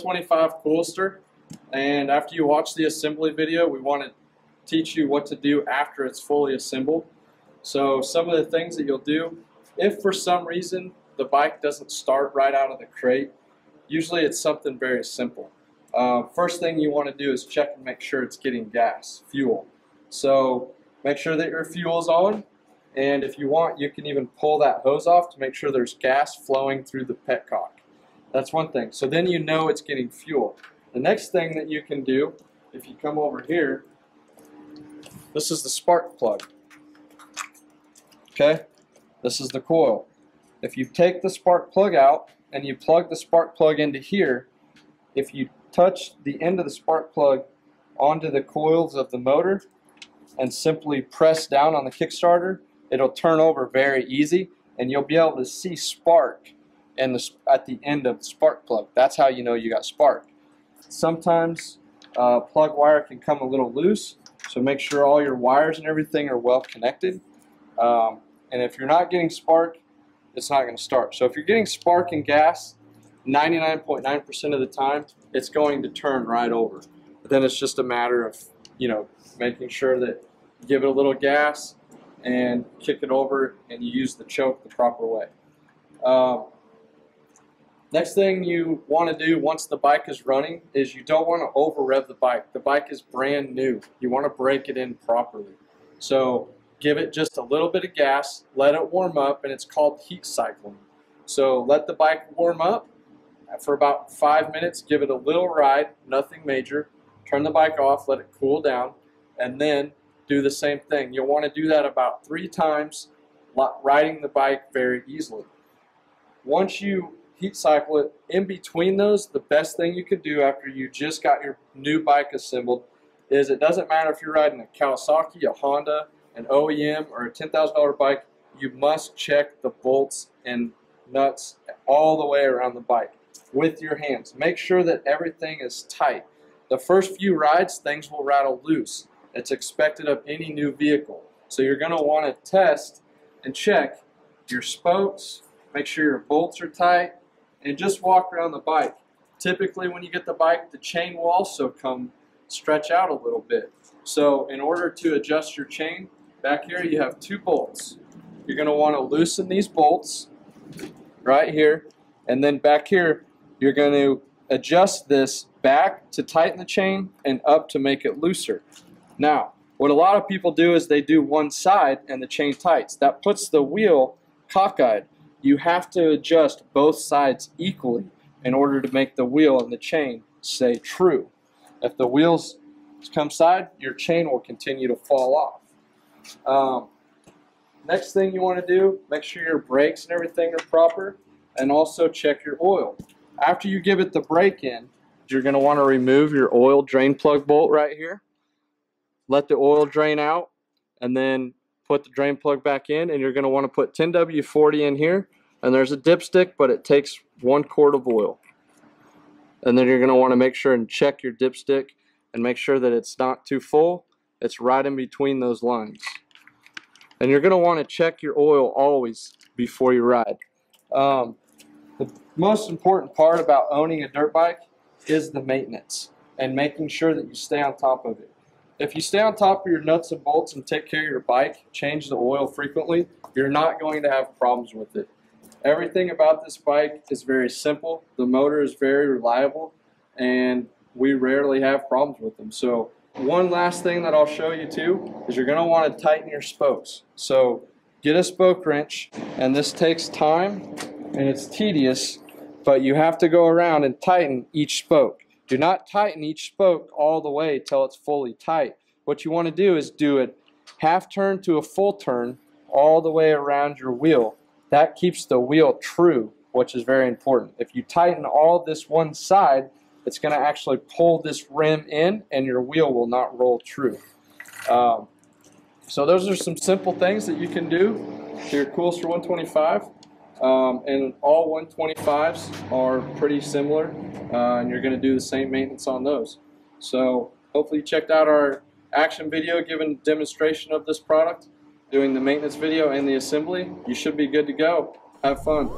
125 Coolster, and after you watch the assembly video, we want to teach you what to do after it's fully assembled. So some of the things that you'll do, if for some reason the bike doesn't start right out of the crate, usually it's something very simple. First thing you want to do is check and make sure it's getting gas, fuel. So make sure that your fuel's on, and if you want, you can even pull that hose off to make sure there's gas flowing through the petcock. That's one thing. So then you know it's getting fuel. The next thing that you can do, if you come over here, this is the spark plug. Okay? This is the coil. If you take the spark plug out and you plug the spark plug into here, if you touch the end of the spark plug onto the coils of the motor and simply press down on the Kickstarter, it'll turn over very easy, and you'll be able to see spark at the end of the spark plug. That's how you know you got spark. Sometimes plug wire can come a little loose, so make sure all your wires and everything are well connected. And if you're not getting spark, it's not going to start. So if you're getting spark and gas, 99.9% of the time, it's going to turn right over. But then it's just a matter of, making sure that you give it a little gas and kick it over, and you use the choke the proper way. Next thing you want to do once the bike is running is you don't want to over rev the bike. The bike is brand new. You want to break it in properly. So give it just a little bit of gas, let it warm up, and it's called heat cycling. So let the bike warm up for about 5 minutes, give it a little ride, nothing major, turn the bike off, let it cool down, and then do the same thing. You'll want to do that about 3 times, riding the bike very easily. Once you heat cycle it, in between those, the best thing you can do after you just got your new bike assembled is, it doesn't matter if you're riding a Kawasaki, a Honda, an OEM, or a $10,000 bike, you must check the bolts and nuts all the way around the bike with your hands. Make sure that everything is tight. The first few rides, things will rattle loose. It's expected of any new vehicle. So you're going to want to test and check your spokes, make sure your bolts are tight, and just walk around the bike. Typically when you get the bike, the chain will also stretch out a little bit. So in order to adjust your chain, back here you have 2 bolts. You're going to want to loosen these bolts right here, and then back here you're going to adjust this back to tighten the chain and up to make it looser. Now, what a lot of people do is they do one side and the chain tightens. That puts the wheel cockeyed. You have to adjust both sides equally in order to make the wheel and the chain stay true. If the wheels come side, your chain will continue to fall off. Next thing you want to do, make sure your brakes and everything are proper, and also check your oil. After you give it the brake in, you're going to want to remove your oil drain plug bolt right here. Let the oil drain out, and then put the drain plug back in, and you're going to want to put 10W40 in here, and there's a dipstick, but it takes 1 quart of oil. And then you're going to want to make sure and check your dipstick and make sure that it's not too full. It's right in between those lines. And you're going to want to check your oil always before you ride. The most important part about owning a dirt bike is the maintenance and making sure that you stay on top of it. If you stay on top of your nuts and bolts and take care of your bike, change the oil frequently, you're not going to have problems with it. Everything about this bike is very simple. The motor is very reliable, and we rarely have problems with them. So one last thing that I'll show you too is you're going to want to tighten your spokes. So get a spoke wrench, and this takes time and it's tedious, but you have to go around and tighten each spoke. Do not tighten each spoke all the way till it's fully tight. What you want to do is do it half turn to a full turn all the way around your wheel. That keeps the wheel true, which is very important. If you tighten all this one side, it's going to actually pull this rim in, and your wheel will not roll true. So those are some simple things that you can do to your Coolster 125. And all 125s are pretty similar, and you're going to do the same maintenance on those. So hopefully you checked out our action video giving a demonstration of this product, doing the maintenance video and the assembly. You should be good to go. Have fun.